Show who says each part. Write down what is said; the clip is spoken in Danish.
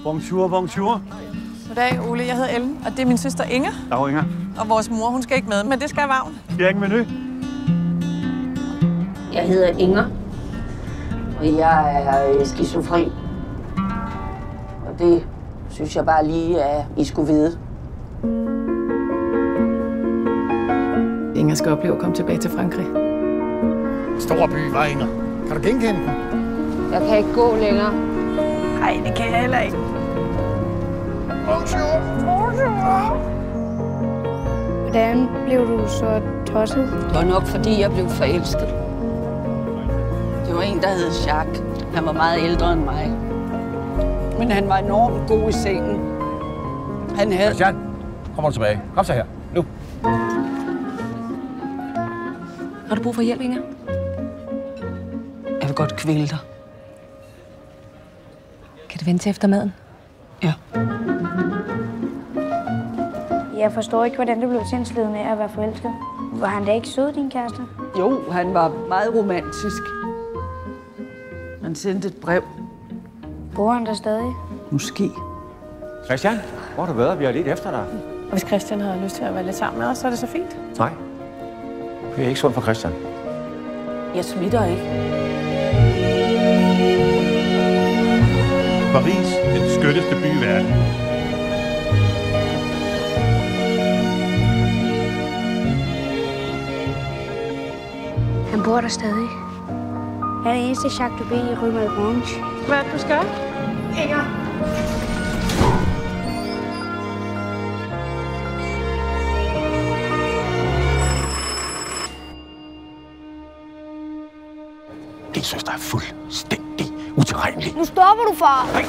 Speaker 1: Bonjour, bonjour.
Speaker 2: Goddag, Ole. Jeg hedder Ellen, og det er min søster Inger.
Speaker 1: Dag, Inger.
Speaker 2: Og vores mor, hun skal ikke med, men det skal Vagn.
Speaker 1: Skal jeg ikke menu?
Speaker 3: Jeg hedder Inger, og jeg er skizofren. Og det synes jeg bare lige, at I skulle vide.
Speaker 2: Inger skal opleve at komme tilbage til Frankrig.
Speaker 4: Storby var Inger. Kan du genkende den?
Speaker 3: Jeg kan ikke gå længere.
Speaker 2: Nej, det kan jeg heller ikke.
Speaker 5: Hvordan blev du så tosset?
Speaker 3: Det var nok, fordi jeg blev forelsket. Det var en, der hed Jacques. Han var meget ældre end mig. Men han var enormt god i sengen. Han havde...
Speaker 4: Christian, kommer du tilbage. Kom så her. Nu.
Speaker 3: Har du brug for hjælp, Inger? Jeg vil godt kvæle dig.
Speaker 6: Kan det vente til efter maden?
Speaker 3: Ja.
Speaker 5: Jeg forstår ikke, hvordan du blev sindslidende af at være forelsket. Var han da ikke sød, din kæreste?
Speaker 3: Jo, han var meget romantisk. Han sendte et brev.
Speaker 5: Bor han der stadig?
Speaker 3: Måske.
Speaker 1: Christian, hvor har du været? Vi har lidt efter dig.
Speaker 2: Og hvis Christian havde lyst til at være lidt sammen med os, så er det så fint.
Speaker 1: Nej. Det er ikke sundt for Christian.
Speaker 3: Jeg smitter ikke.
Speaker 7: Paris, den skønneste by i verden.
Speaker 5: Han bor der stadig. Han er det eneste Jacques Dubé i Rue Malbranche.
Speaker 2: Hvad er det, du skal? Inger.
Speaker 4: Din søster er fuldstændig utilregnelig.
Speaker 5: Nu stopper du, far!
Speaker 4: Nej.